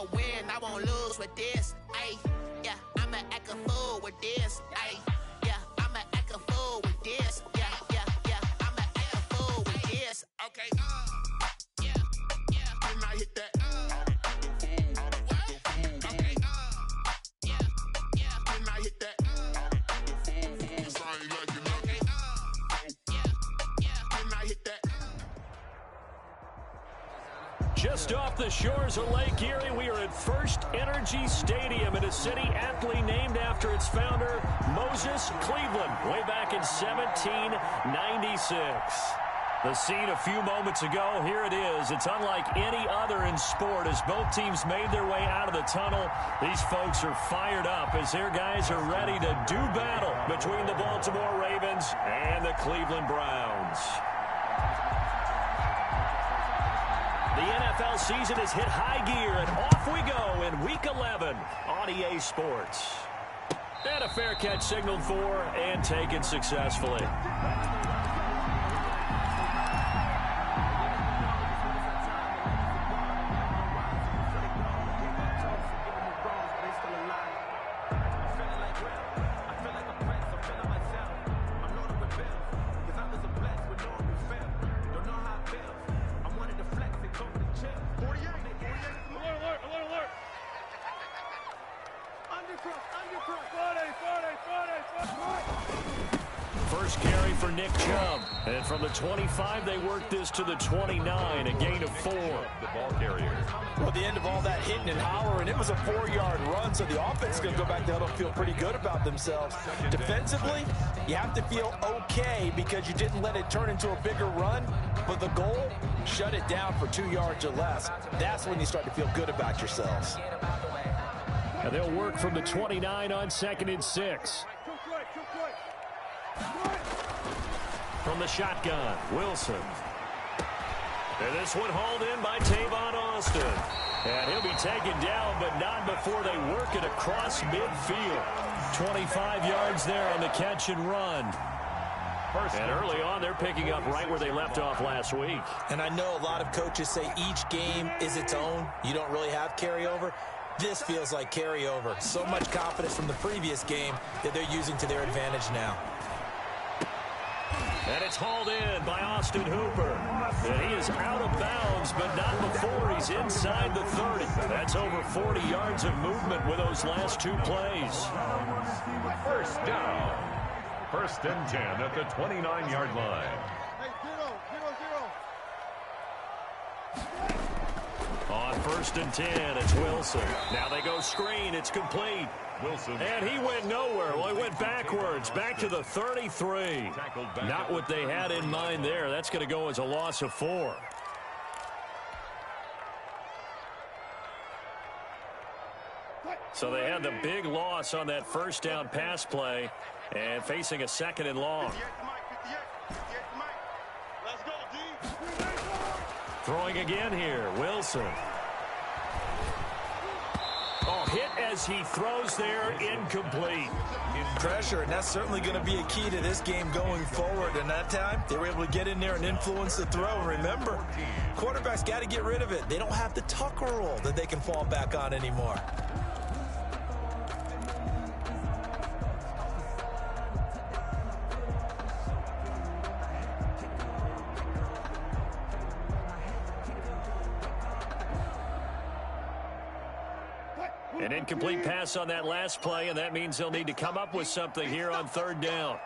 I'ma win, I won't lose with this. Ayy, yeah, I'ma act a fool with this. Ayy, yeah, I'ma act a fool with this. Yeah, yeah, yeah, I'ma act a fool with this. Okay, yeah, yeah. Then I hit that. Okay, yeah, yeah. Then I hit that. Just off the shores of Lake Erie, we are at First Energy Stadium in a city aptly named after its founder, Moses Cleveland, way back in 1796. The scene a few moments ago, here it is. It's unlike any other in sport as both teams made their way out of the tunnel. These folks are fired up as their guys are ready to do battle between the Baltimore Ravens and the Cleveland Browns. The NFL season has hit high gear, and off we go in Week 11 on EA Sports. And a fair catch signaled for and taken successfully. First carry for Nick Chubb. And from the 25, they worked this to the 29, a gain of 4. The ball carrier. Well, the end of all that hitting and hollering, it was a 4-yard run, so the offense is going to go back there and feel pretty good about themselves. Defensively, you have to feel okay because you didn't let it turn into a bigger run, but the goal, shut it down for 2 yards or less. That's when you start to feel good about yourselves. And they'll work from the 29 on 2nd and 6. From the shotgun, Wilson. And this one hauled in by Tavon Austin. And he'll be taken down, but not before they work it across midfield. 25 yards there on the catch and run. And early on, they're picking up right where they left off last week. And I know a lot of coaches say each game is its own. You don't really have carryover. This feels like carryover. So much confidence from the previous game that they're using to their advantage now. And it's hauled in by Austin Hooper. And he is out of bounds, but not before he's inside the 30. That's over 40 yards of movement with those last 2 plays. First down. 1st and 10 at the 29-yard line. On 1st and 10, it's Wilson. Now they go screen. It's complete. Wilson. And he went nowhere. Well, he went backwards, back to the 33. Not what they had in mind there. That's going to go as a loss of 4. So they had the big loss on that first down pass play and facing a 2nd and long. Throwing again here, Wilson. Oh, hit as he throws there, incomplete. Pressure, and that's certainly going to be a key to this game going forward. And that time, they were able to get in there and influence the throw. And remember, quarterbacks got to get rid of it. They don't have the Tucker rule that they can fall back on anymore. An incomplete pass on that last play, and that means they'll need to come up with something here on 3rd down.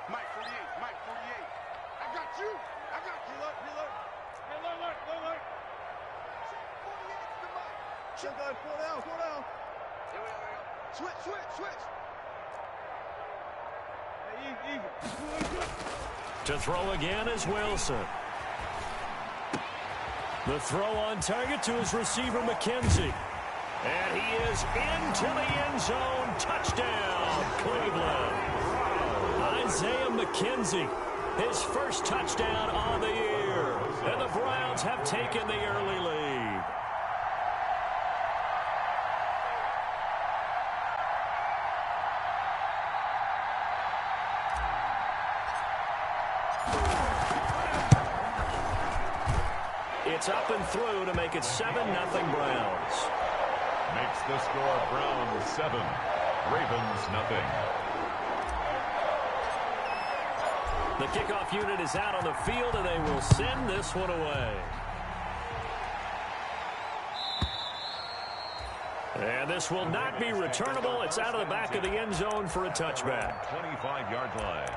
Mike 48, Mike 48. I got you. Reload. Look. Shut down, 4 down. Switch. Hey, even. To throw again is Wilson. The throw on target to his receiver, McKenzie. And he is into the end zone. Touchdown, Cleveland. Isaiah McKenzie, his first touchdown on the year. And the Browns have taken the early lead. It's up and through to make it 7-0 Browns. Makes the score Browns 7, Ravens nothing. The kickoff unit is out on the field, and they will send this one away. And this will not be returnable. It's out of the back of the end zone for a touchback. 25-yard line.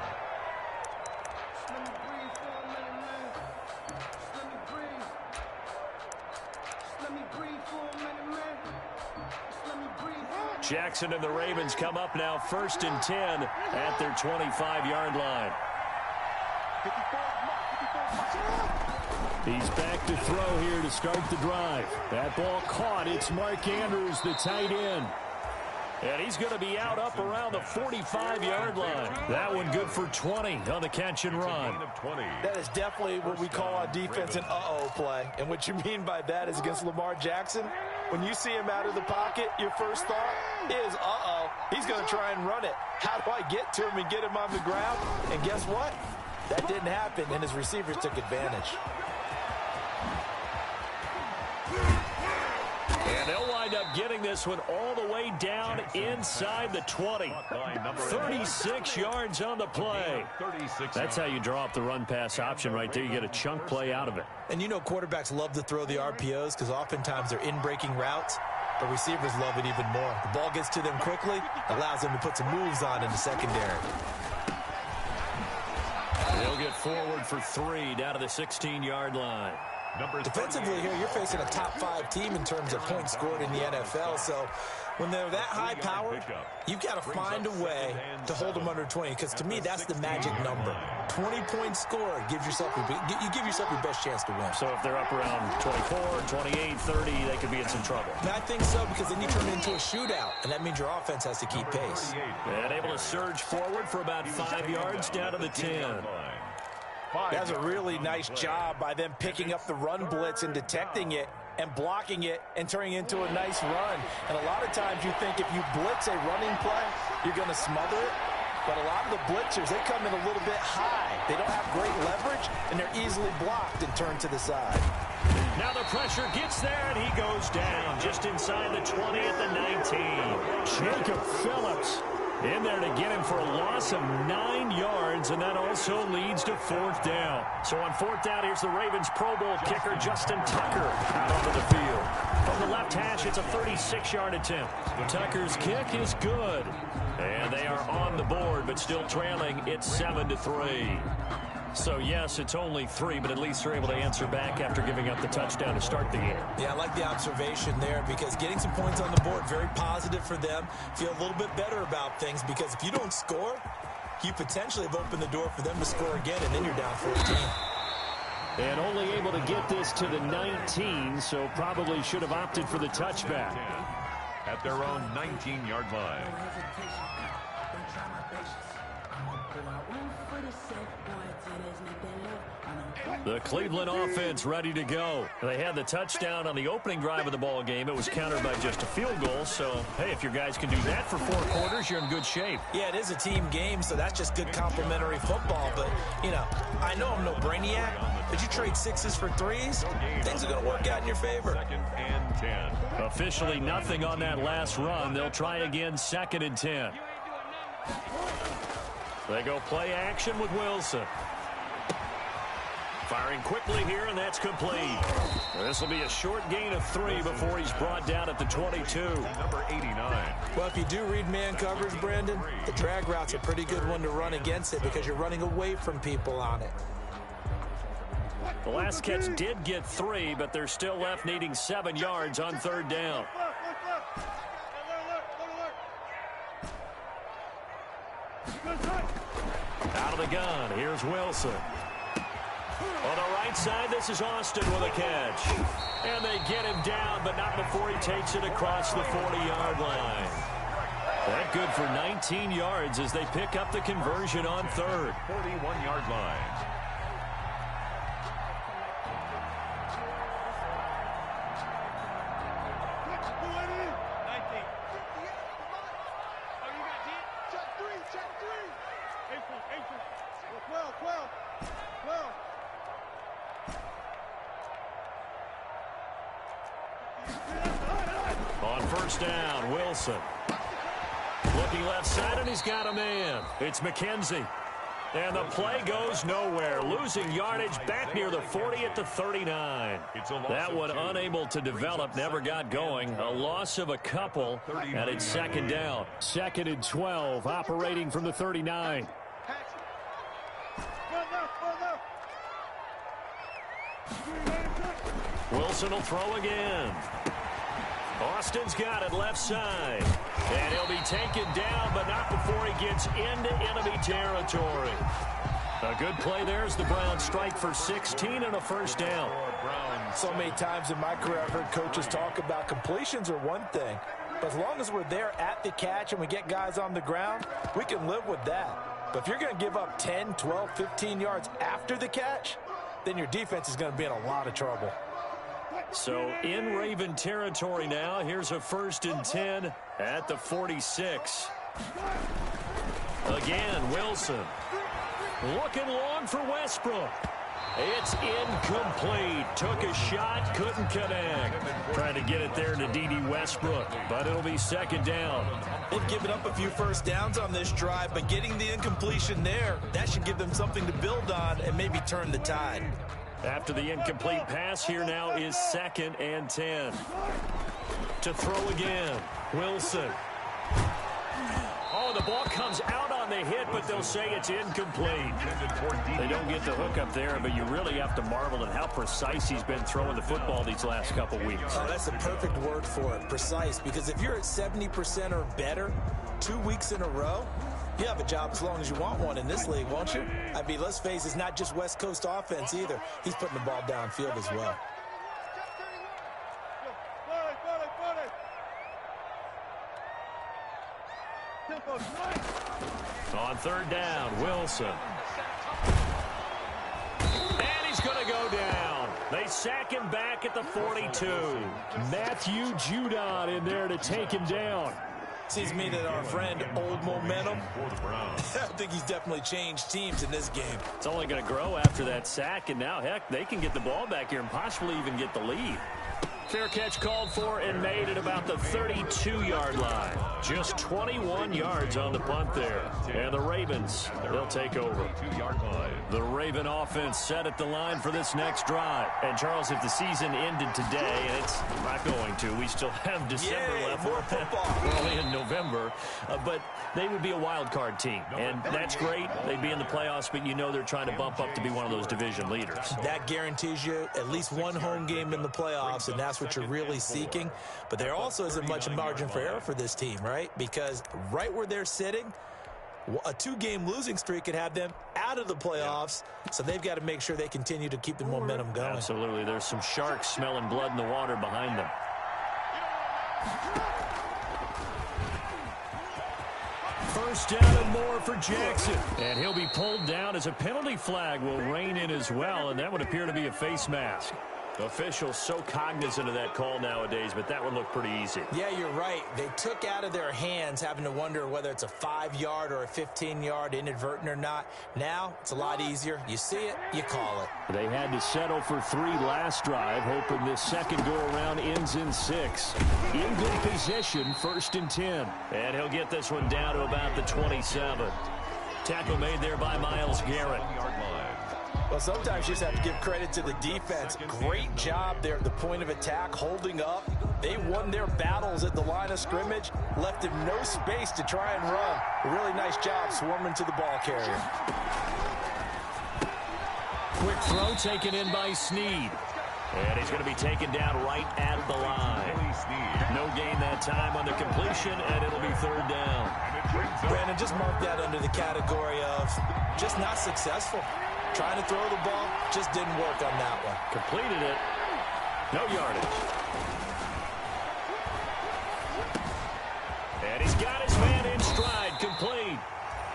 Jackson and the Ravens come up now 1st and 10 at their 25-yard line. He's back to throw here to start the drive. That ball caught. It's Mark Andrews, the tight end. And he's going to be out up around the 45-yard line. That one good for 20 on the catch and run. That is definitely what we call on defense an uh-oh play. And what you mean by that is against Lamar Jackson, when you see him out of the pocket, your first thought is, uh-oh, he's going to try and run it. How do I get to him and get him on the ground? And guess what? That didn't happen, and his receivers took advantage. And they'll wind up getting this one all the way down inside the 20. 36 yards on the play. That's how you draw up the run-pass option right there. You get a chunk play out of it. And you know quarterbacks love to throw the RPOs because oftentimes they're in-breaking routes. But receivers love it even more. The ball gets to them quickly, allows them to put some moves on in the secondary. They'll get forward for 3 down to the 16-yard line. Defensively here, you're facing a top-5 team in terms of points scored in the NFL. So when they're that high power, you've got to find a way to hold them under 20. Because to me, that's the magic number. 20 points scored, you give yourself your best chance to win. So if they're up around 24, 28, 30, they could be in some trouble. And I think so, because then you turn it into a shootout, and that means your offense has to keep pace. And able to surge forward for about 5 yards down to the 10. That's a really nice job by them picking up the run blitz and detecting it and blocking it and turning it into a nice run. And a lot of times you think if you blitz a running play, you're going to smother it. But a lot of the blitzers, they come in a little bit high. They don't have great leverage, and they're easily blocked and turned to the side. Now the pressure gets there, and he goes down just inside the 20 at the 19. Jacob Phillips in there to get him for a loss of 9 yards, and that also leads to 4th down. So on 4th down, here's the Ravens Pro Bowl kicker Justin Tucker out onto the field. From the left hash, it's a 36-yard attempt. Tucker's kick is good, and they are on the board, but still trailing. It's 7-3. So, yes, it's only 3, but at least they're able to answer back after giving up the touchdown to start the game. Yeah, I like the observation there because getting some points on the board, very positive for them. Feel a little bit better about things because if you don't score, you potentially have opened the door for them to score again, and then you're down 14. And only able to get this to the 19, so probably should have opted for the touchback. At their own 19-yard line. The Cleveland offense ready to go. They had the touchdown on the opening drive of the ball game. It was countered by just a field goal. So, hey, if your guys can do that for 4 quarters, you're in good shape. Yeah, it is a team game, so that's just good complimentary football. But, you know, I know I'm no brainiac, but you trade 6s for 3s, things are going to work out in your favor. 2nd and 10. Officially nothing on that last run. They'll try again 2nd and 10. They go play action with Wilson. Firing quickly here, and that's complete. This will be a short gain of 3 before he's brought down at the 22. Number 89. Well, if you do read man coverage, Brandon, the drag route's a pretty good one to run against it because you're running away from people on it. The last catch did get 3, but they're still left needing 7 yards on 3rd down. Out of the gun, here's Wilson. On the right side, this is Austin with a catch. And they get him down, but not before he takes it across the 40-yard line. That good for 19 yards as they pick up the conversion on 3rd. 41-yard line. On first down, Wilson. Looking left side, and he's got a man. It's McKenzie. And the play goes nowhere. Losing yardage back near the 40 at the 39. That one unable to develop, never got going. A loss of a couple, and it's second down. 2nd and 12, operating from the 39. Wilson will throw again. Austin's got it left side. And he'll be taken down, but not before he gets into enemy territory. A good play there as the Browns strike for 16 and a first down. So many times in my career I've heard coaches talk about completions are one thing. But as long as we're there at the catch and we get guys on the ground, we can live with that. But if you're going to give up 10, 12, 15 yards after the catch, then your defense is going to be in a lot of trouble. So in Raven territory now. Here's a 1st and 10 at the 46. Again, Wilson. Looking long for Westbrook. It's incomplete. Took a shot, couldn't connect. Trying to get it there to D.D. Westbrook, but it'll be second down. They've given up a few first downs on this drive, but getting the incompletion there, that should give them something to build on and maybe turn the tide. After the incomplete pass, here now is 2nd and 10. To throw again, Wilson. Oh, the ball comes out on the hit, but they'll say it's incomplete. They don't get the hook up there, but you really have to marvel at how precise he's been throwing the football these last couple weeks. Oh, that's the perfect word for it, precise, because if you're at 70% or better 2 weeks in a row, you have a job as long as you want one in this league, won't you? I mean, let's face it, it's not just West Coast offense either. He's putting the ball downfield as well. On 3rd down, Wilson. And he's going to go down. They sack him back at the 42. Matthew Judon in there to take him down. Seems to me that our friend, Old Momentum, I think he's definitely changed teams in this game. It's only going to grow after that sack, and now, heck, they can get the ball back here and possibly even get the lead. Fair catch called for and made at about the 32-yard line. Just 21 yards on the punt there. And the Ravens, they'll take over. The Raven offense set at the line for this next drive. And, Charles, if the season ended today, and it's not going to, we still have December left. More football. We're only in November. But they would be a wild card team. And that's great. They'd be in the playoffs, but you know they're trying to bump up to be one of those division leaders. That guarantees you at least one home game in the playoffs, and that's what you're really seeking. But there also isn't much margin for error for this team, right? Because right where they're sitting, a 2-game losing streak could have them out of the playoffs, so they've got to make sure they continue to keep the momentum going. Absolutely. There's some sharks smelling blood in the water behind them. First down and more for Jackson. And he'll be pulled down as a penalty flag will rein in as well, and that would appear to be a face mask. Officials so cognizant of that call nowadays, but that would look pretty easy. Yeah, you're right. They took out of their hands having to wonder whether it's a 5-yard or a 15-yard inadvertent or not. Now, it's a lot easier. You see it, you call it. They had to settle for 3 last drive, hoping this second go-around ends in 6. In good position, 1st and 10. And he'll get this one down to about the 27. Tackle made there by Myles Garrett. Well, sometimes you just have to give credit to the defense. Great job there at the point of attack, holding up. They won their battles at the line of scrimmage, left him no space to try and run. A really nice job swarming to the ball carrier. Quick throw taken in by Snead. And he's going to be taken down right at the line. No gain that time on the completion, and it'll be 3rd down. Brandon, just mark that under the category of just not successful. Trying to throw the ball, just didn't work on that one. Completed it. No yardage. And he's got his man in stride, complete.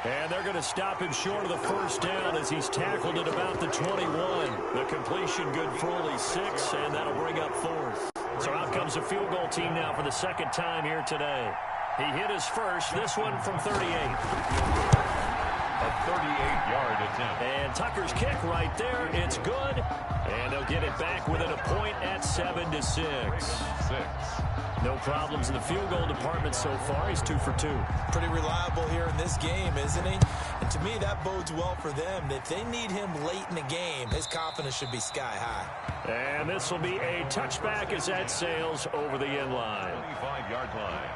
And they're going to stop him short of the 1st down as he's tackled at about the 21. The completion good for only 6, and that'll bring up 4th. So out comes a field goal team now for the 2nd time here today. He hit his first, this one from 38. A 38-yard attempt. And Tucker's kick right there. It's good. And they'll get it back within a point at 7-6. No problems in the field goal department so far. He's 2 for 2. Pretty reliable here in this game, isn't he? And to me, that bodes well for them. If they need him late in the game, his confidence should be sky high. And this will be a touchback as that sails over the end line. 25-yard line.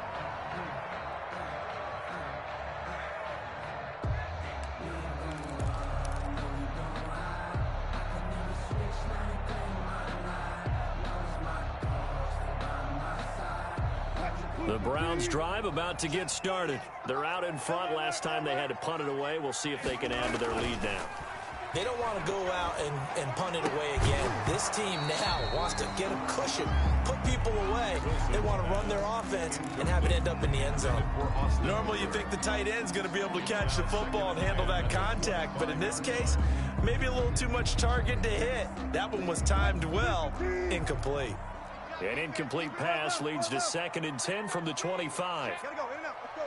The Browns drive about to get started. They're out in front. Last time they had to punt it away. We'll see if they can add to their lead now. They don't want to go out and punt it away again. This team now wants to get a cushion, put people away. They want to run their offense and have it end up in the end zone. Normally you think the tight end's going to be able to catch the football and handle that contact, but in this case, maybe a little too much target to hit. That one was timed well, incomplete. An incomplete pass leads to 2nd and 10 from the 25. Gotta go, in and out, let's go.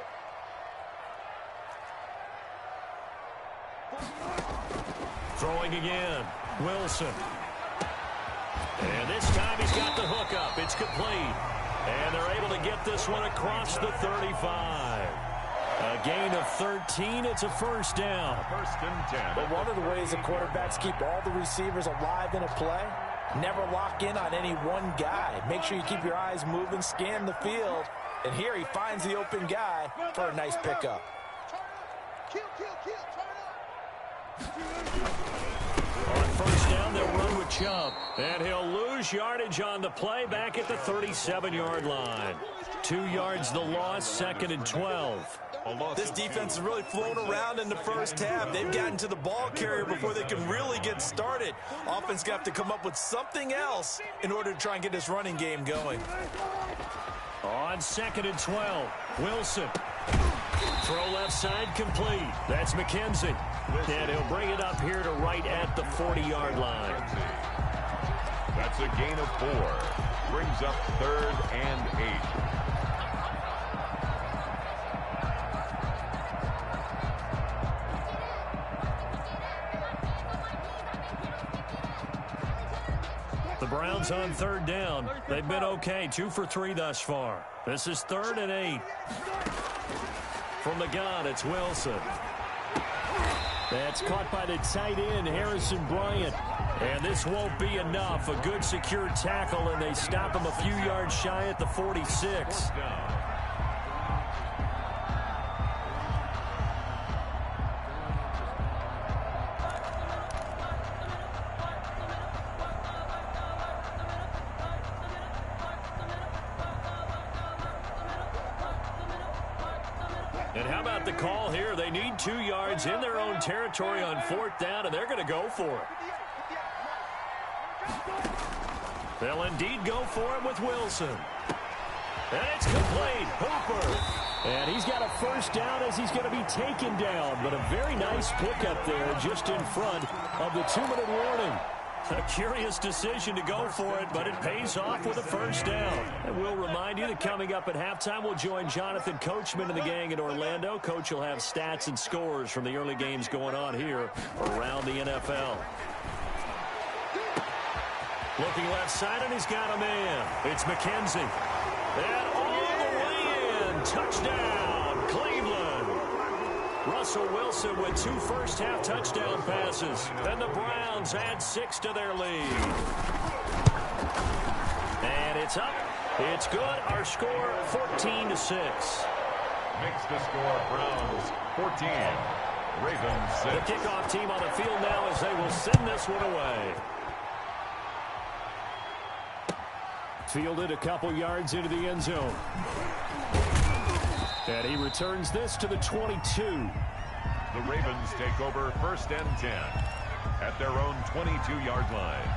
Throwing again. Wilson. And this time he's got the hook up. It's complete. And they're able to get this one across the 35. A gain of 13. It's a first down. 1st and 10. But one of the ways the quarterbacks keep all the receivers alive in a play, never lock in on any one guy. Make sure you keep your eyes moving, scan the field. And here he finds the open guy for a nice pickup. Kill, turn up. On first down, they'll run with Chubb. And he'll lose yardage on the play back at the 37-yard line. 2 yards the loss, 2nd and 12. This defense has really flown around in the first half. They've gotten to the ball carrier before they can really get started. Offense got to come up with something else in order to try and get this running game going. On 2nd and 12, Wilson. Throw left side complete. That's McKenzie. And he'll bring it up here to right at the 40-yard line. That's a gain of 4. Brings up 3rd and 8. The Browns on 3rd down. They've been okay, 2 for 3 thus far. This is 3rd and 8. From the gun, it's Wilson. That's caught by the tight end, Harrison Bryant. And this won't be enough. A good secure tackle, and they stop him a few yards shy at the 46. And how about the call here? They need 2 yards in their own territory on 4th down, and they're going to go for it. They'll indeed go for it with Wilson. And it's complete. Hooper. And he's got a first down as he's going to be taken down. But a very nice pickup there just in front of the 2-minute warning. A curious decision to go for it, but it pays off with a first down. And we'll remind you that coming up at halftime, we'll join Jonathan Coachman and the gang in Orlando. Coach will have stats and scores from the early games going on here around the NFL. Looking left side, and he's got a man. It's McKenzie. And all the way in. Touchdown, Cleveland. Russell Wilson with 2 first-half touchdown passes. And the Browns add 6 to their lead. And it's up. It's good. Our score, 14-6. Makes the score Browns 14. Ravens 6. The kickoff team on the field now as they will send this one away. Fielded a couple yards into the end zone. And he returns this to the 22. The Ravens take over 1st and 10 at their own 22-yard line.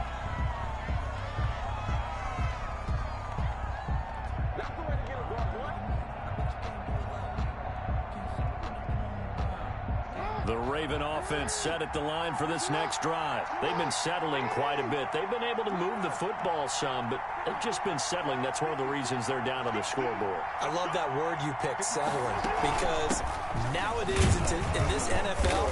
The Raven offense set at the line for this next drive. They've been settling quite a bit. They've been able to move the football some, but they've just been settling. That's one of the reasons they're down on the scoreboard. I love that word you picked, settling, because nowadays in this NFL,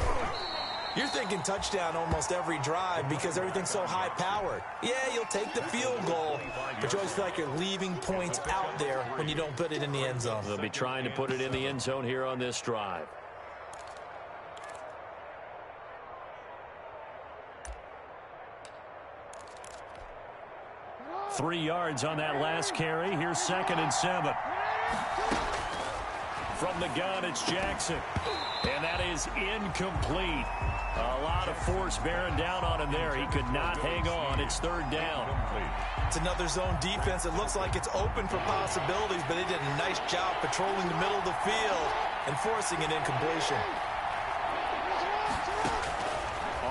You're thinking touchdown almost every drive because everything's so high-powered. Yeah, you'll take the field goal, but you always feel like you're leaving points out there when you don't put it in the end zone. They'll be trying to put it in the end zone here on this drive. 3 yards on that last carry. Here's 2nd and 7. From the gun, it's Jackson. And that is incomplete. A lot of force bearing down on him there. He could not hang on. It's 3rd down. It's another zone defense. It looks like it's open for possibilities, but they did a nice job patrolling the middle of the field and forcing an incompletion.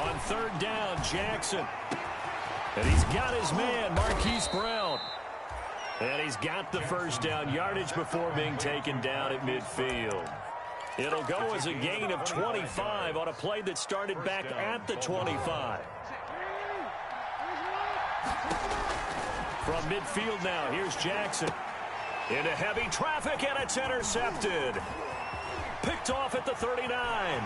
On 3rd down, Jackson. And he's got his man, Marquise Brown. And he's got the 1st down yardage before being taken down at midfield. It'll go as a gain of 25 on a play that started back at the 25. From midfield now, here's Jackson. Into heavy traffic, and it's intercepted. Picked off at the 39.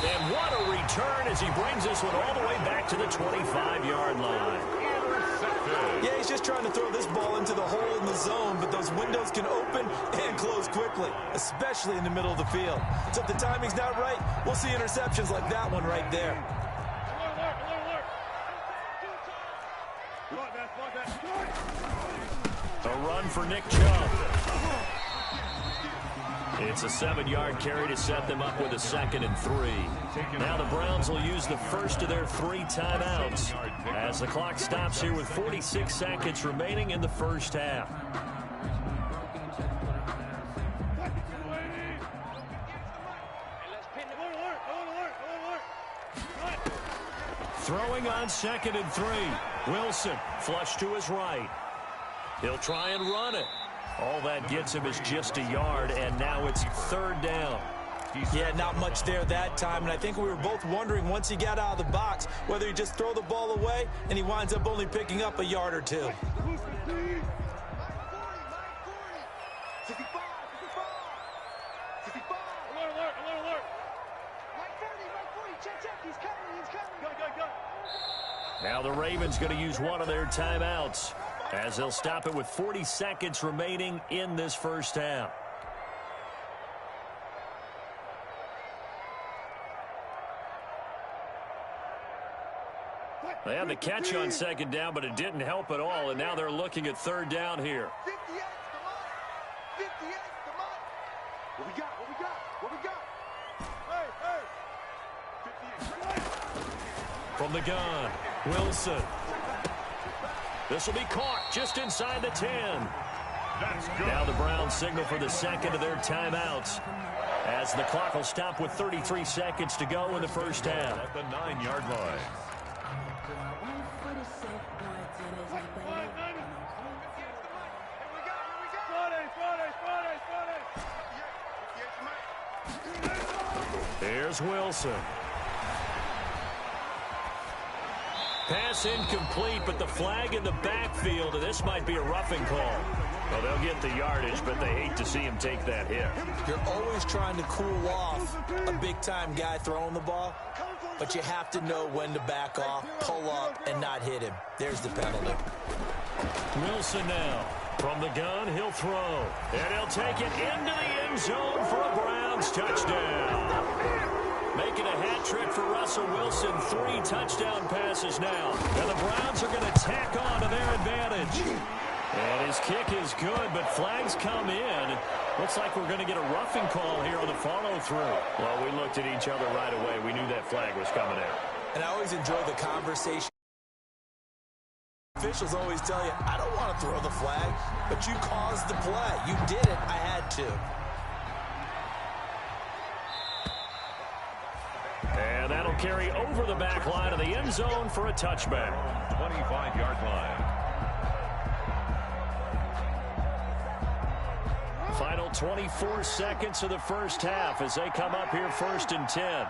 And what a return as he brings this one all the way back to the 25-yard line. Yeah, he's just trying to throw this ball into the hole in the zone, but those windows can open and close quickly, especially in the middle of the field. So if the timing's not right, we'll see interceptions like that one right there. A run for Nick Chubb. It's a 7-yard carry to set them up with a 2nd and 3. Now the Browns will use the first of their 3 timeouts as the clock stops here with 46 seconds remaining in the first half. Throwing on 2nd and 3. Wilson flush to his right. He'll try and run it. All that gets him is just a yard, and now it's 3rd down. Yeah, not much there that time, and I think we were both wondering once he got out of the box whether he just throw the ball away, and he winds up only picking up a yard or 2. Now the Ravens going to use one of their timeouts as they'll stop it with 40 seconds remaining in this first half. They had the catch on 2nd down, but it didn't help at all, and now they're looking at 3rd down here. 58, come on. 58, come on. What we got? What we got? What we got? Hey, 58. From the gun, Wilson. This will be caught just inside the 10. Now the Browns signal for the 2nd of their timeouts as the clock will stop with 33 seconds to go in the first half. At the 9-yard line. Here's Wilson. Pass incomplete, but the flag in the backfield, and this might be a roughing call. Well, they'll get the yardage, but they hate to see him take that hit. You're always trying to cool off a big-time guy throwing the ball, but you have to know when to back off, pull up, and not hit him. There's the penalty. Wilson now. From the gun, he'll throw. And he'll take it into the end zone for a Browns touchdown. Making a hat trick for Russell Wilson. 3 touchdown passes now. And the Browns are going to tack on to their advantage. And his kick is good, but flags come in. Looks like we're going to get a roughing call here on the follow-through. Well, we looked at each other right away. We knew that flag was coming out. And I always enjoy the conversation. Officials always tell you, I don't want to throw the flag, but you caused the play. You did it. I had to. And that'll carry over the back line of the end zone for a touchback. 25-yard line. Final 24 seconds of the first half as they come up here 1st and 10.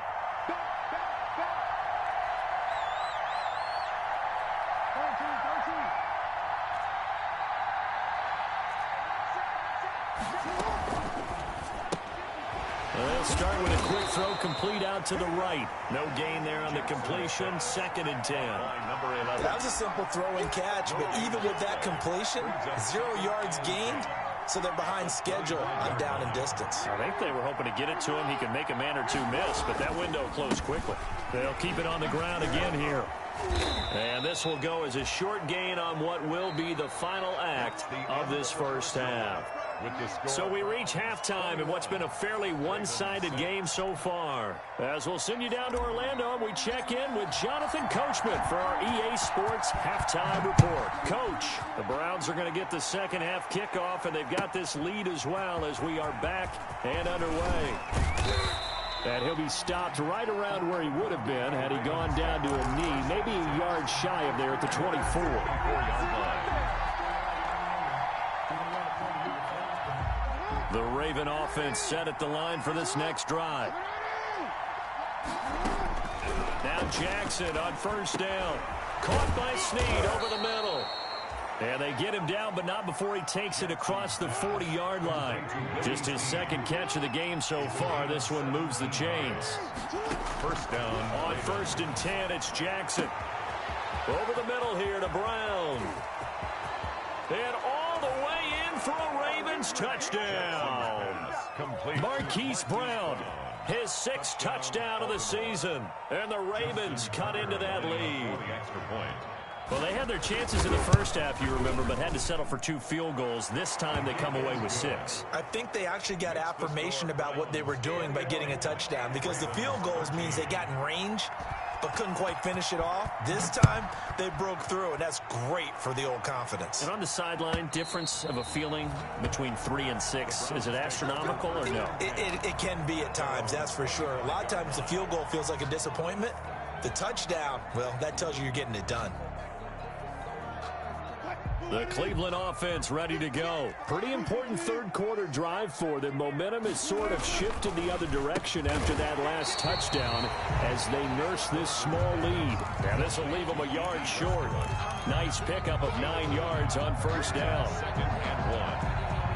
They'll start with a quick throw complete out to the right. No gain there on the completion. 2nd and 10. That was a simple throw and catch, but even with that completion, 0 yards gained, so they're behind schedule on down and distance. I think they were hoping to get it to him. He could make a man or two miss, but that window closed quickly. They'll keep it on the ground again here. And this will go as a short gain on what will be the final act of this first half. So we reach halftime in what's been a fairly one-sided game so far. As we'll send you down to Orlando, we check in with Jonathan Coachman for our EA Sports Halftime Report. Coach, the Browns are going to get the second half kickoff, and they've got this lead as well as we are back and underway. And he'll be stopped right around where he would have been had he gone down to a knee, maybe a yard shy of there at the 24. The Raven offense set at the line for this next drive. Now Jackson on first down. Caught by Snead over the middle. And they get him down, but not before he takes it across the 40-yard line. Just his second catch of the game so far. This one moves the chains. First down. On 1st and 10, it's Jackson. Over the middle here to Brown. And all the way in for a Ravens touchdown. Marquise Brown, his 6th touchdown of the season. And the Ravens cut into that lead. Well, they had their chances in the first half, you remember, but had to settle for 2 field goals. This time they come away with 6. I think they actually got affirmation about what they were doing by getting a touchdown, because the field goals means they got in range but couldn't quite finish it off. This time they broke through, and that's great for the old confidence. And on the sideline, difference of a feeling between 3 and 6, is it astronomical or no? It can be at times, that's for sure. A lot of times the field goal feels like a disappointment. The touchdown, well, that tells you you're getting it done. The Cleveland offense ready to go. Pretty important third-quarter drive for them. Momentum has sort of shifted the other direction after that last touchdown as they nurse this small lead. And this will leave them a yard short. Nice pickup of 9 yards on first down. 2nd and 1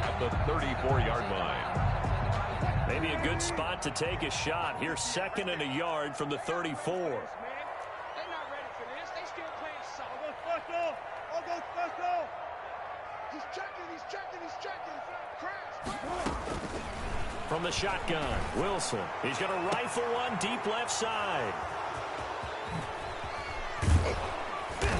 at the 34-yard line. Maybe a good spot to take a shot. Here's 2nd and a yard from the 34. From the shotgun, Wilson. He's going to rifle one deep left side.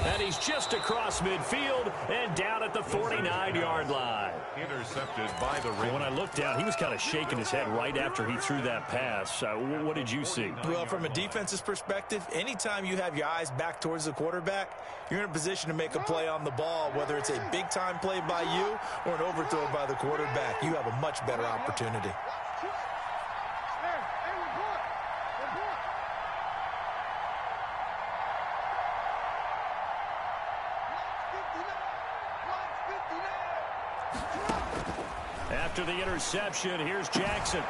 And he's just across midfield and down at the 49-yard line. Intercepted by the Ravens. When I looked down, he was kind of shaking his head right after he threw that pass. What did you see? Well, from a defense's perspective, anytime you have your eyes back towards the quarterback, you're in a position to make a play on the ball, whether it's a big-time play by you or an overthrow by the quarterback. You have a much better opportunity. After the interception, here's Jackson.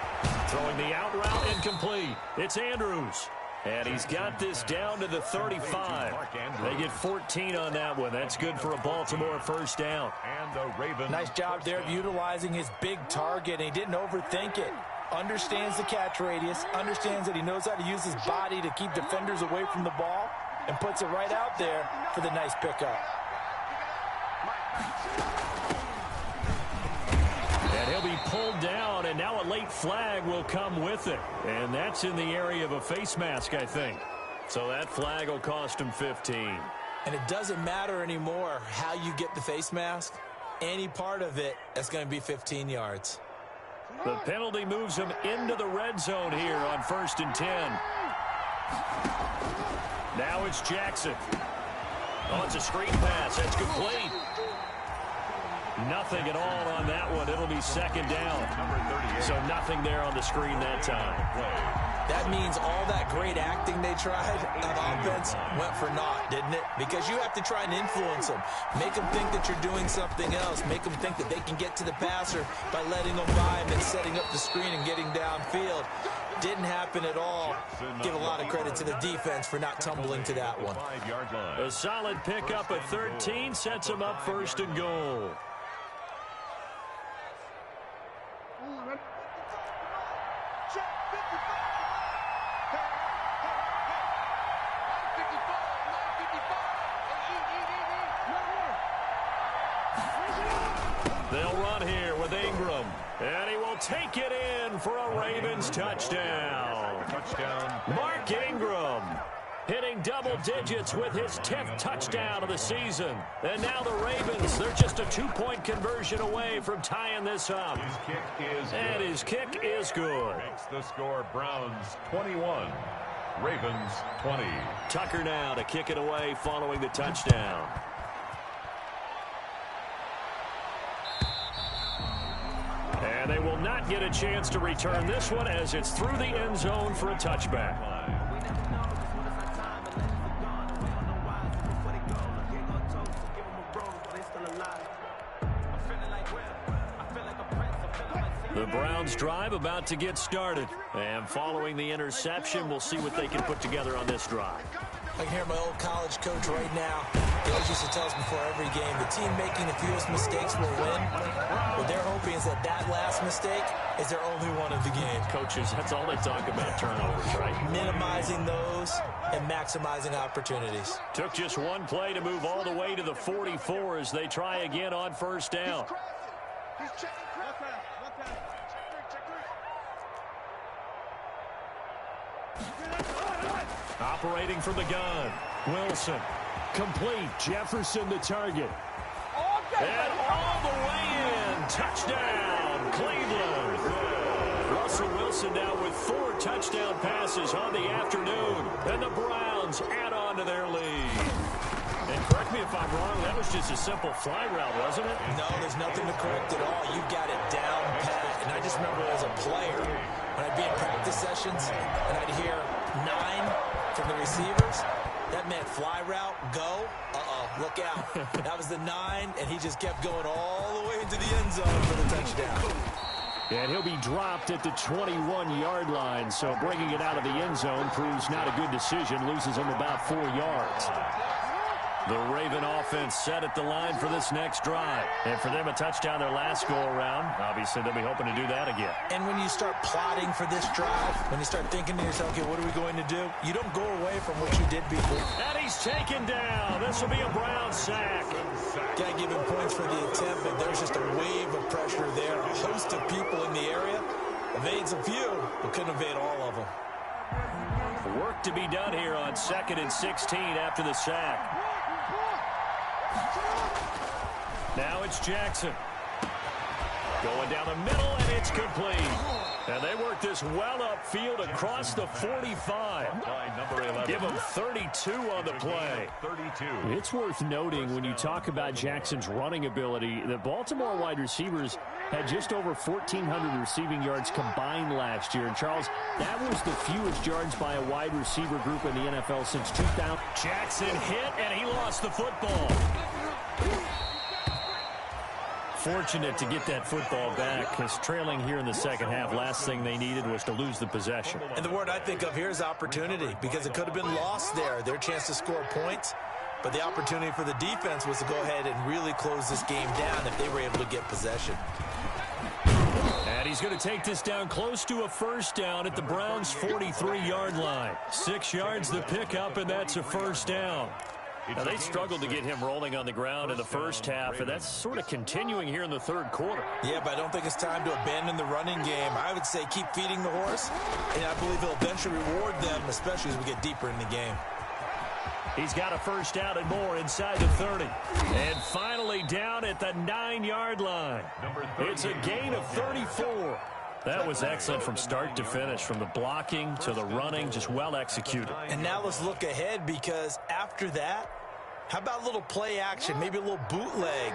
Throwing the out route incomplete. It's Andrews. And he's got this down to the 35. They get 14 on that one. That's good for a Baltimore first down. And the Ravens. Nice job there of utilizing his big target. He didn't overthink it. Understands the catch radius. Understands that he knows how to use his body to keep defenders away from the ball. And puts it right out there for the nice pickup. And he'll be pulled down, and now a late flag will come with it. And that's in the area of a face mask, I think. So that flag will cost him 15. And it doesn't matter anymore how you get the face mask. Any part of it, that's going to be 15 yards. The penalty moves him into the red zone here on 1st and 10. Now it's Jackson. Oh, it's a screen pass. That's complete. Nothing at all on that one. It'll be 2nd down. So nothing there on the screen that time. That means all that great acting they tried of offense went for naught, didn't it? Because you have to try and influence them. Make them think that you're doing something else. Make them think that they can get to the passer by letting them by him and setting up the screen and getting downfield. Didn't happen at all. Give a lot of credit to the defense for not tumbling to that one. A solid pickup at 13 sets them up 1st and goal. check, 55. They'll run here with Ingram. And he will take it in for a Ravens touchdown. Mark Ingram hitting double digits with his 10th touchdown of the season. And now the Ravens, they're just a 2-point conversion away from tying this up. And his kick is good. Makes the score Browns 21, Ravens 20. Tucker now to kick it away following the touchdown. And they will not get a chance to return this one as it's through the end zone for a touchback. The Browns drive about to get started. And following the interception, we'll see what they can put together on this drive. I can hear my old college coach right now. He always used to tell us before every game, the team making the fewest mistakes will win. What they're hoping is that last mistake is their only one of the game. Coaches, that's all they talk about, turnovers, right? Minimizing those and maximizing opportunities. Took just one play to move all the way to the 44 as they try again on first down. He's checking crap. Operating from the gun. Wilson. Complete. Jefferson the target. And all the way in. Touchdown, Cleveland. Russell Wilson now with 4 touchdown passes on the afternoon. And the Browns add on to their lead. And correct me if I'm wrong, that was just a simple fly route, wasn't it? No, there's nothing to correct at all. You've got it down pat. And I just remember as a player, when I'd be in practice sessions and I'd hear 9 from the receivers, that meant fly route, go, look out. That was the 9, and he just kept going all the way into the end zone for the touchdown. And he'll be dropped at the 21-yard line, so bringing it out of the end zone proves not a good decision, loses him about 4 yards. The Raven offense set at the line for this next drive. And for them, a touchdown their last go-around. Obviously, they'll be hoping to do that again. And when you start plotting for this drive, when you start thinking to yourself, okay, what are we going to do? You don't go away from what you did before. And he's taken down. This will be a Brown sack. Got to give him points for the attempt, but there's just a wave of pressure there. A host of people in the area. Evades a few, but couldn't evade all of them. Work to be done here on 2nd and 16 after the sack. Now it's Jackson. Going down the middle, and it's complete. And they work this well upfield across the 45. Give them 32 on the play. 32. It's worth noting when you talk about Jackson's running ability, the Baltimore wide receivers had just over 1,400 receiving yards combined last year. And, Charles, that was the fewest yards by a wide receiver group in the NFL since 2000. Jackson hit, and he lost the football. Fortunate to get that football back, because trailing here in the second half, last thing they needed was to lose the possession. And the word I think of here is opportunity, because it could have been lost there, their chance to score points. But the opportunity for the defense was to go ahead and really close this game down if they were able to get possession. And he's going to take this down close to a first down at the Browns' 43-yard line. 6 yards the pickup, and that's a first down. Now, they struggled to get him rolling on the ground in the first half, and that's sort of continuing here in the third quarter. Yeah, but I don't think it's time to abandon the running game. I would say keep feeding the horse, and I believe he'll eventually reward them, especially as we get deeper in the game. He's got a first down and more inside the 30. And finally down at the 9-yard line. It's a gain of 34. That was excellent from start to finish, from the blocking to the running, just well executed. And now let's look ahead, because after that, how about a little play action, maybe a little bootleg,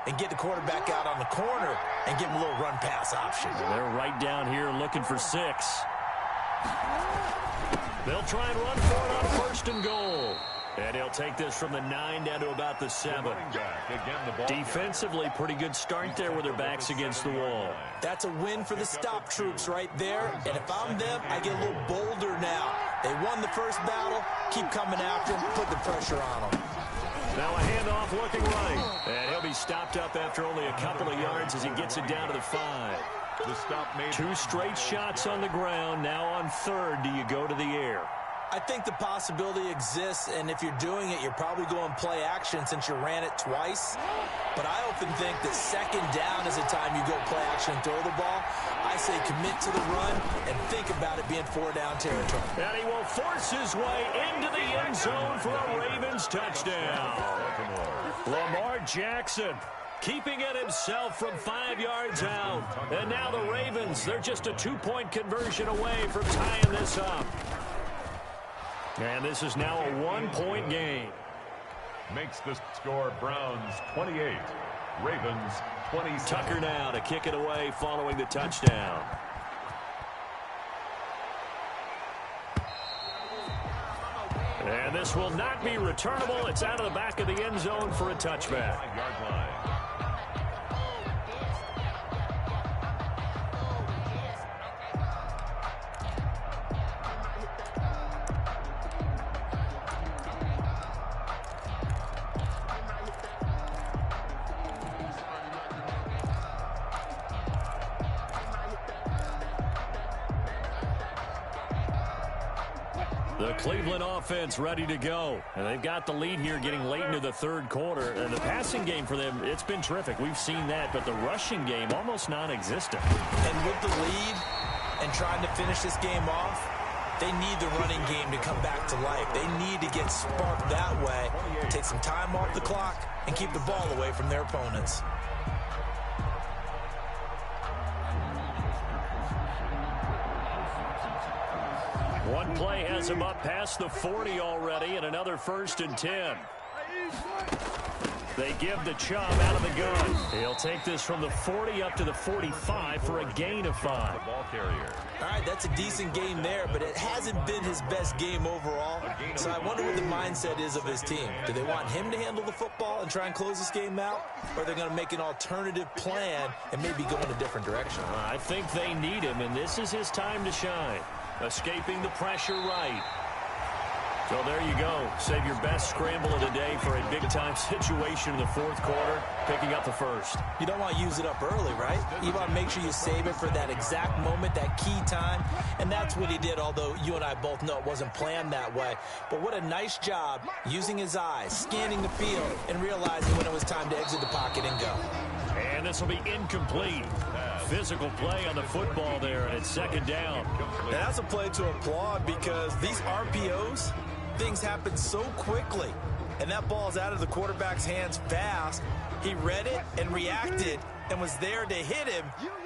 and get the quarterback out on the corner and give him a little run-pass option. Well, they're right down here looking for 6. They'll try and run for it on first and goal. And he'll take this from the 9 down to about the 7. Defensively, pretty good start there with their backs against the wall. That's a win for the stop troops right there. And if I'm them, I get a little bolder now. They won the first battle. Keep coming after them. Put the pressure on them. Now a handoff looking right. And he'll be stopped up after only a couple of yards as he gets it down to the 5. The stop made. 2 straight shots on the ground. Now on third, do you go to the air? I think the possibility exists, and if you're doing it, you're probably going play action since you ran it twice. But I often think that second down is the time you go play action and throw the ball. I say commit to the run and think about it being 4-down territory. And he will force his way into the end zone for a Ravens touchdown. Lamar Jackson keeping it himself from 5 yards out. And now the Ravens, they're just a 2-point conversion away from tying this up. And this is now a 1-point game. Makes the score Browns 28, Ravens 27. Tucker now to kick it away following the touchdown. And this will not be returnable. It's out of the back of the end zone for a touchback. 5-yard line. The Cleveland offense ready to go. And they've got the lead here getting late into the third quarter. And the passing game for them, it's been terrific. We've seen that. But the rushing game, almost non-existent. And with the lead and trying to finish this game off, they need the running game to come back to life. They need to get sparked that way, take some time off the clock, and keep the ball away from their opponents. One play has him up past the 40 already, and another 1st and 10. They give the Chubb out of the gun. He'll take this from the 40 up to the 45 for a gain of 5. The ball carrier. All right, that's a decent game there, but it hasn't been his best game overall. So I wonder what the mindset is of his team. Do they want him to handle the football and try and close this game out? Or are they going to make an alternative plan and maybe go in a different direction? I think they need him, and this is his time to shine. Escaping the pressure right. So there you go. Save your best scramble of the day for a big-time situation in the fourth quarter, picking up the first. You don't want to use it up early, right? You want to make sure you save it for that exact moment, that key time. And that's what he did, although you and I both know it wasn't planned that way. But what a nice job using his eyes, scanning the field, and realizing when it was time to exit the pocket and go. And this will be incomplete. Physical play on the football there, and it's 2nd down. And that's a play to applaud because these RPOs, things happen so quickly. And that ball's out of the quarterback's hands fast. He read it and reacted and was there to hit him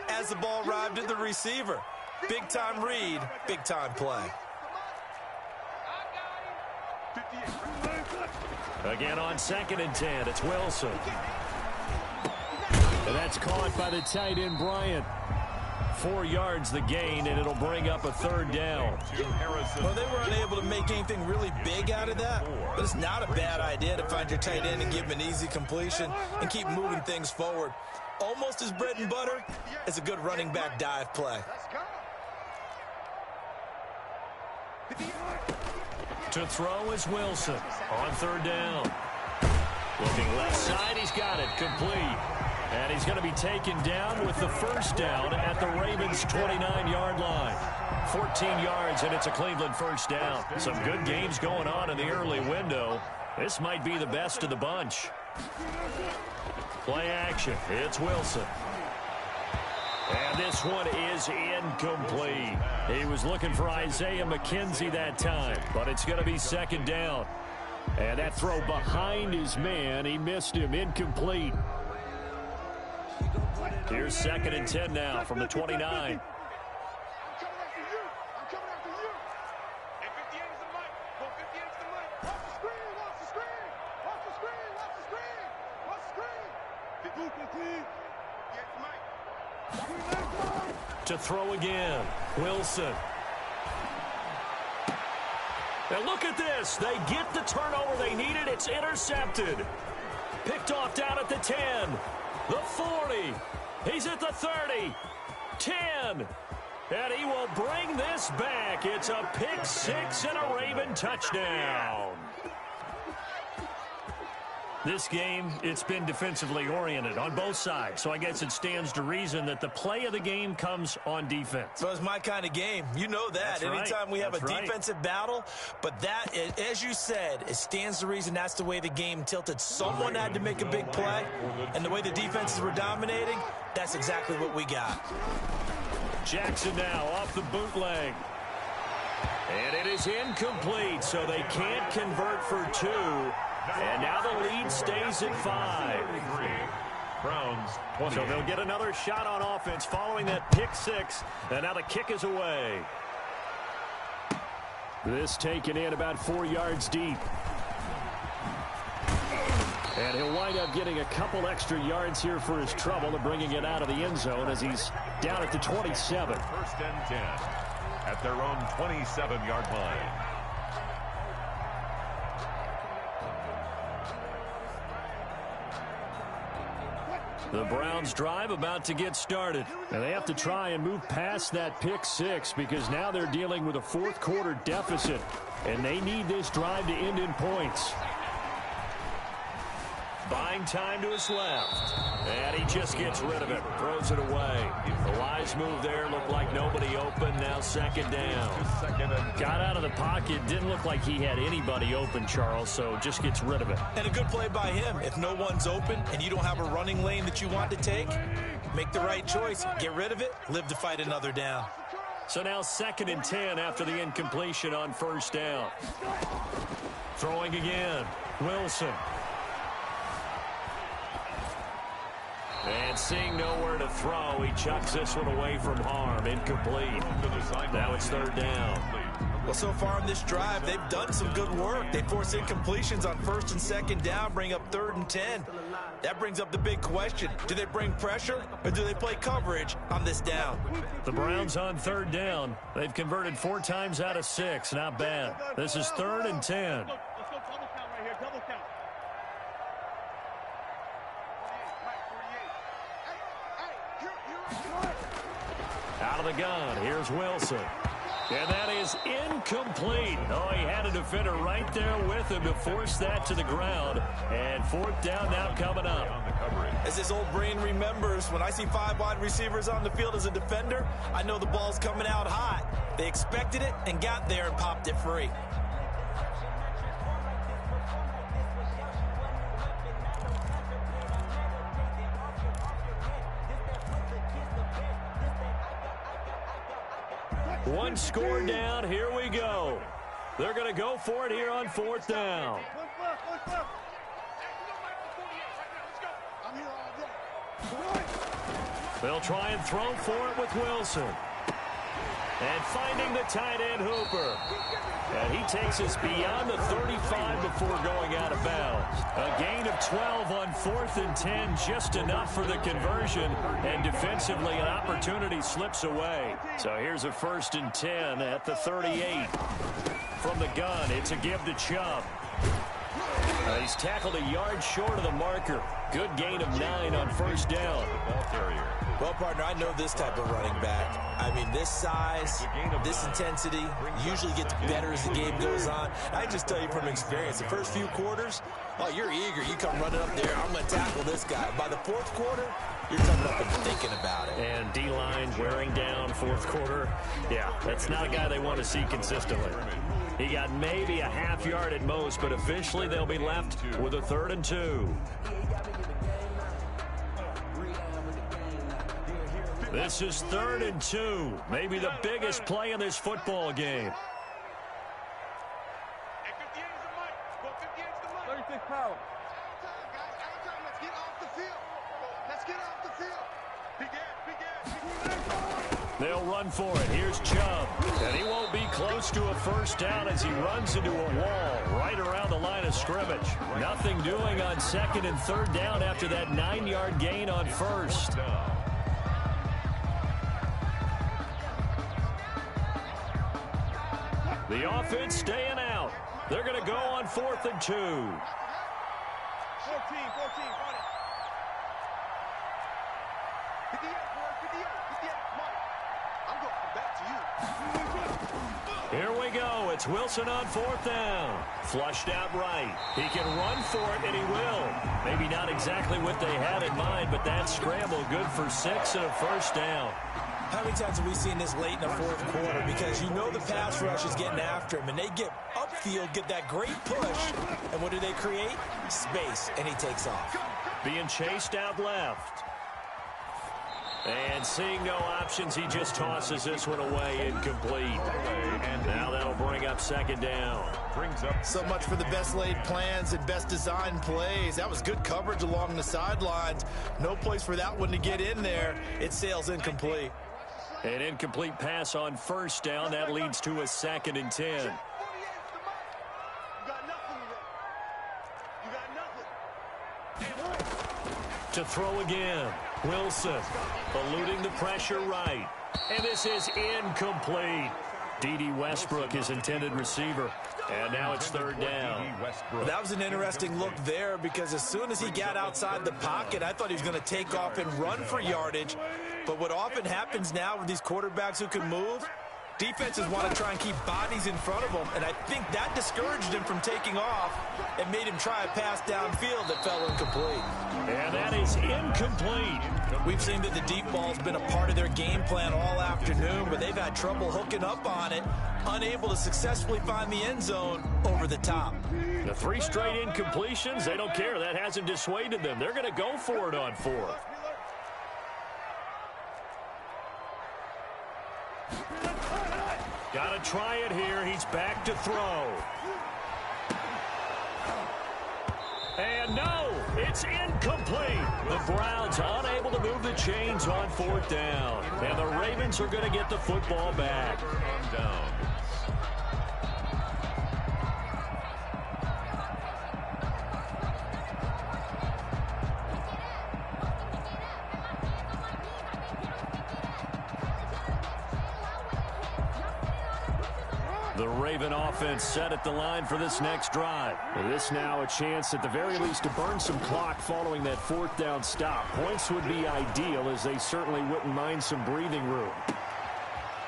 as the ball arrived at the receiver. Big-time read, big-time play. Again on 2nd and 10, it's Wilson. And that's caught by the tight end, Bryant. 4 yards the gain, and it'll bring up a 3rd down. Well, they were unable to make anything really big out of that, but it's not a bad idea to find your tight end and give him an easy completion and keep moving things forward. Almost as bread and butter as a good running back dive play. To throw is Wilson on 3rd down. Looking left side, he's got it, complete. And he's going to be taken down with the 1st down at the Ravens' 29-yard line. 14 yards, and it's a Cleveland 1st down. Some good games going on in the early window. This might be the best of the bunch. Play action. It's Wilson. And this one is incomplete. He was looking for Isaiah McKenzie that time, but it's going to be 2nd down. And that throw behind his man, he missed him, incomplete. Here's 2nd and 10 now from the 29. I'm coming after you. I'm coming after you. And 58 is the mic. Go 58 is the mic. Watch the screen. Watch the screen. Watch the screen. Watch the screen. Watch the screen. Get the mic. To throw again, Wilson. And look at this. They get the turnover they needed. It's intercepted. Picked off down at the 10. The 40. He's at the 30. 10. And he will bring this back. It's a pick 6 and a Raven touchdown. This game, it's been defensively oriented on both sides, so I guess it stands to reason that the play of the game comes on defense. So it's my kind of game. You know that. That's right. Anytime we have That's a right. defensive battle, but that, as you said, it stands to reason that's the way the game tilted. Someone had to make a big play, and the way the defenses were dominating, that's exactly what we got. Jackson now off the bootleg. And it is incomplete, so they can't convert for two. And now the lead stays at 5. Browns 20. So they'll get another shot on offense following that pick 6. And now the kick is away. This taken in about 4 yards deep. And he'll wind up getting a couple extra yards here for his trouble and bringing it out of the end zone as he's down at the 27. First and 10 at their own 27-yard line. The Browns drive about to get started. And they have to try and move past that pick 6 because now they're dealing with a fourth quarter deficit. And they need this drive to end in points. Buying time to his left. And he just gets rid of it. Throws it away. The wise move there. Looked like nobody open. Now second down. Got out of the pocket. Didn't look like he had anybody open, Charles, so just gets rid of it. And a good play by him. If no one's open and you don't have a running lane that you want to take, make the right choice. Get rid of it. Live to fight another down. So now second and 10 after the incompletion on first down. Throwing again. Wilson. And seeing nowhere to throw, he chucks this one away from harm. Incomplete. Now it's third down. Well, so far in this drive, they've done some good work. They force incompletions on first and second down, bring up third and 10. That brings up the big question. Do they bring pressure or do they play coverage on this down? The Browns on third down. They've converted 4 times out of 6. Not bad. This is third and 10. Let's go double count right here. Double count. Out of the gun. Here's Wilson. And that is incomplete. Oh, he had a defender right there with him to force that to the ground. And fourth down now coming up. As his old brain remembers, when I see 5 wide receivers on the field as a defender, I know the ball's coming out hot. They expected it and got there and popped it free. One score down. Here we go. They're going to go for it here on fourth down. They'll try and throw for it with Wilson. And finding the tight end Hooper. And he takes us beyond the 35 before going out of bounds. A gain of 12 on 4th and 10, just enough for the conversion. And defensively, an opportunity slips away. So here's a 1st and 10 at the 38. From the gun, it's a give to Chubb. He's tackled a yard short of the marker. Good gain of 9 on first down. Well, partner, I know this type of running back. I mean, this size, this intensity usually gets better as the game goes on. I just tell you from experience, the first few quarters, oh, you're eager. You come running up there, I'm going to tackle this guy. By the fourth quarter, you're coming up and thinking about it. And D-line wearing down fourth quarter. Yeah, that's not a guy they want to see consistently. He got maybe a half yard at most, but officially they'll be left with a 3rd and 2. This is 3rd and 2. Maybe the biggest play in this football game. 36 power. Let's get off the field. Let's get off the field. They'll run for it. Here's Chubb. And he won't be close to a first down as he runs into a wall right around the line of scrimmage. Nothing doing on 2nd and 3rd down after that 9-yard gain on first. The offense staying out. They're going to go on 4th and 2. 14, 14, run it. 58, boys, 58, 58, Mike. I'm going back to you. Here we go. It's Wilson on 4th down. Flushed out right. He can run for it, and he will. Maybe not exactly what they had in mind, but that scramble good for 6 and a first down. How many times have we seen this late in the fourth quarter? Because you know the pass rush is getting after him, and they get upfield, get that great push, and what do they create? Space, and he takes off. Being chased out left. And seeing no options, he just tosses this one away, incomplete. And now that'll bring up 2nd down. So much for the best laid plans and best designed plays. That was good coverage along the sidelines. No place for that one to get in there. It sails incomplete. An incomplete pass on 1st down. That leads to a 2nd and 10. You got nothing today. You got nothing. To throw again. Wilson eluding the pressure right. And this is incomplete. D.D. Westbrook, his intended receiver. And now it's 3rd down. That was an interesting look there because as soon as he got outside the pocket, I thought he was going to take off and run for yardage. But what often happens now with these quarterbacks who can move, defenses want to try and keep bodies in front of them, and I think that discouraged him from taking off and made him try a pass downfield that fell incomplete. And that is incomplete. We've seen that the deep ball's been a part of their game plan all afternoon, but they've had trouble hooking up on it, unable to successfully find the end zone over the top. The 3 straight incompletions, they don't care. That hasn't dissuaded them. They're going to go for it on 4th. Got to try it here. He's back to throw. And no, it's incomplete. The Browns unable to move the chains on 4th down. And the Ravens are going to get the football back. Down. The Raven offense set at the line for this next drive. And this now a chance at the very least to burn some clock following that 4th down stop. Points would be ideal as they certainly wouldn't mind some breathing room.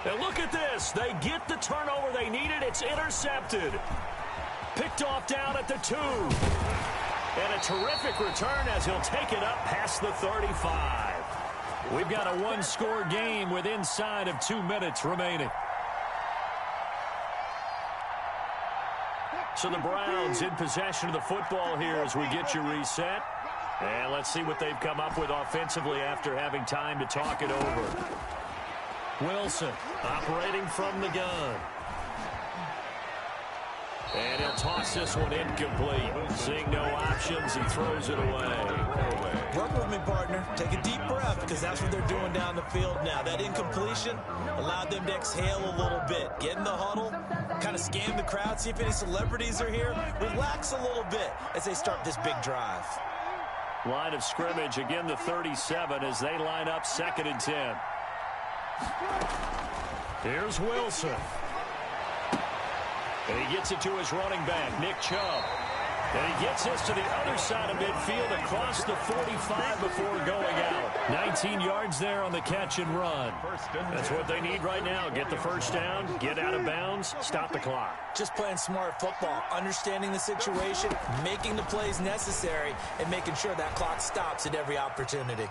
And look at this. They get the turnover they needed. It's intercepted. Picked off down at the 2. And a terrific return as he'll take it up past the 35. We've got a 1-score game with inside of 2 minutes remaining. So the Browns in possession of the football here as we get you reset. And let's see what they've come up with offensively after having time to talk it over. Wilson operating from the gun. And he'll toss this one incomplete. Seeing no options, he throws it away. Work with me, partner. Take a deep breath because that's what they're doing down the field now. That incompletion allowed them to exhale a little bit. Get in the huddle, kind of scan the crowd, see if any celebrities are here. Relax a little bit as they start this big drive. Line of scrimmage, again the 37 as they line up 2nd and 10. Here's Wilson. And he gets it to his running back, Nick Chubb. And he gets this to the other side of midfield across the 45 before going out. 19 yards there on the catch and run. That's what they need right now. Get the first down, get out of bounds, stop the clock. Just playing smart football, understanding the situation, making the plays necessary, and making sure that clock stops at every opportunity.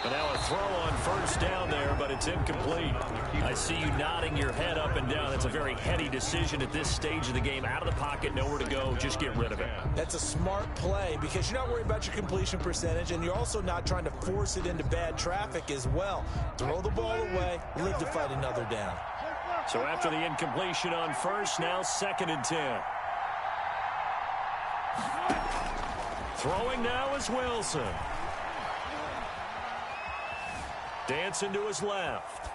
And now a throw on 1st down there, but it's incomplete. I see you nodding your head up and down. That's a very heady decision at this stage of the game. Out of the pocket, nowhere to go. Just get rid of it. That's a smart play because you're not worried about your completion percentage, and you're also not trying to force it into bad traffic as well. Throw the ball away, live to fight another down. So after the incompletion on 1st, now 2nd and 10. Throwing now is Wilson. Dancing to his left.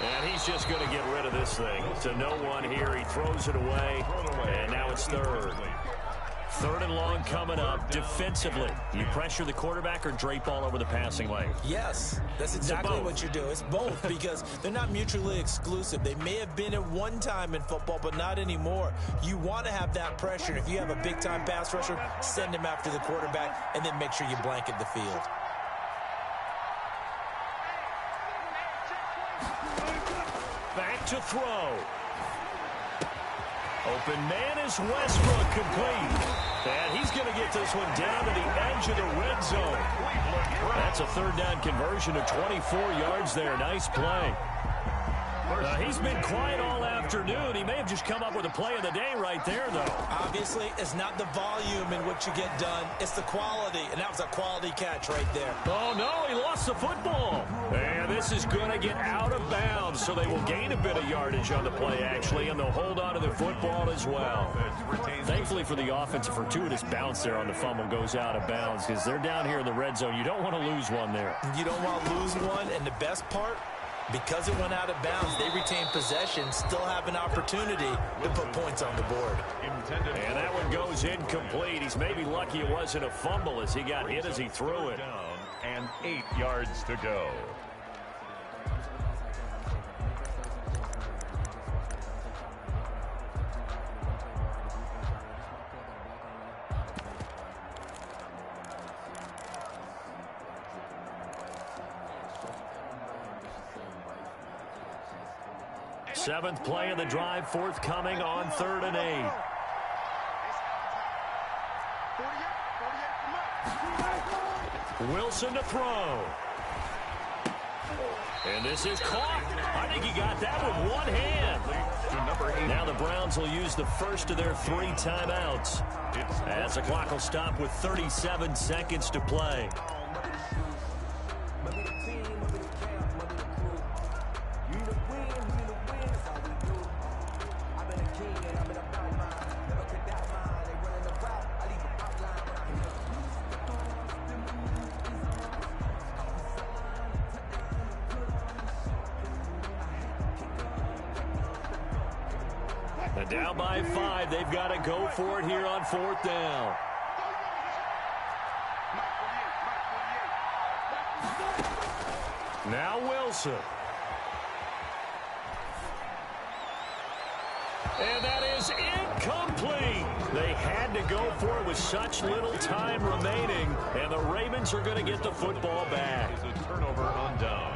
And he's just going to get rid of this thing. So no one here. He throws it away. And now it's 3rd. 3rd and long coming up. Defensively, you pressure the quarterback or drape all over the passing lane? Yes, that's exactly what you do. It's both because they're not mutually exclusive. They may have been at one time in football, but not anymore. You want to have that pressure. If you have a big-time pass rusher, send him after the quarterback and then make sure you blanket the field. Back to throw. Open man is Westbrook, complete. And he's going to get this one down to the edge of the red zone. That's a third down conversion of 24 yards there. Nice play. He's been quiet all afternoon. He may have just come up with a play of the day right there, though. Obviously, it's not the volume in which you get done. It's the quality, and that was a quality catch right there. Oh, no, he lost the football. And this is going to get out of bounds, so they will gain a bit of yardage on the play, actually, and they'll hold on to the football as well. Thankfully for the offense, a fortuitous bounce there on the fumble goes out of bounds because they're down here in the red zone. You don't want to lose one there. You don't want to lose one, and the best part, because it went out of bounds, they retain possession, still have an opportunity to put points on the board. And that one goes incomplete. He's maybe lucky it wasn't a fumble as he got hit as he threw it. Down and 8 yards to go. Seventh play of the drive, forthcoming on 3rd and 8. Wilson to throw. And this is caught. I think he got that with one hand. Now the Browns will use the first of their 3 timeouts as the clock will stop with 37 seconds to play. And down by 5, they've got to go for it here on 4th down. Now Wilson. And that is incomplete. They had to go for it with such little time remaining, and the Ravens are going to get the football back. It's a turnover on downs.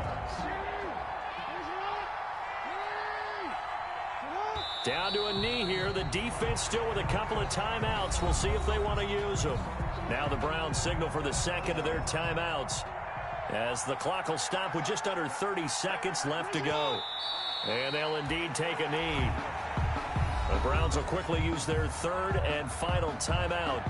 Down to a knee here. The defense still with a couple of timeouts. We'll see if they want to use them. Now the Browns signal for the second of their timeouts as the clock will stop with just under 30 seconds left to go. And they'll indeed take a knee. The Browns will quickly use their 3rd and final timeout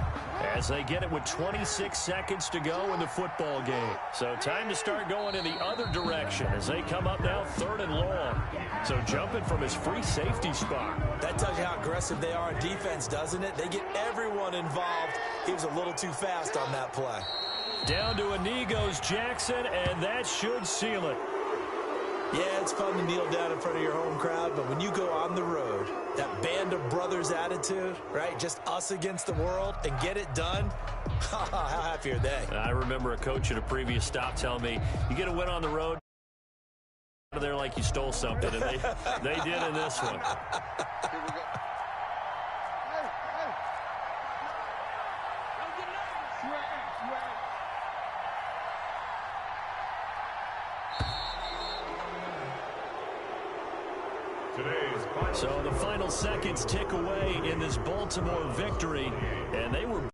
as they get it with 26 seconds to go in the football game. So time to start going in the other direction as they come up now 3rd and long. So jumping from his free safety spot. That tells you how aggressive they are on defense, doesn't it? They get everyone involved. He was a little too fast on that play. Down to a knee goes Jackson, and that should seal it. Yeah, it's fun to kneel down in front of your home crowd, but when you go on the road, that band of brothers attitude, right, just us against the world, and get it done, how happy are they? I remember a coach at a previous stop telling me, you get a win on the road, out of there like you stole something, and they did in this one. So the final seconds tick away in this Baltimore victory, and they were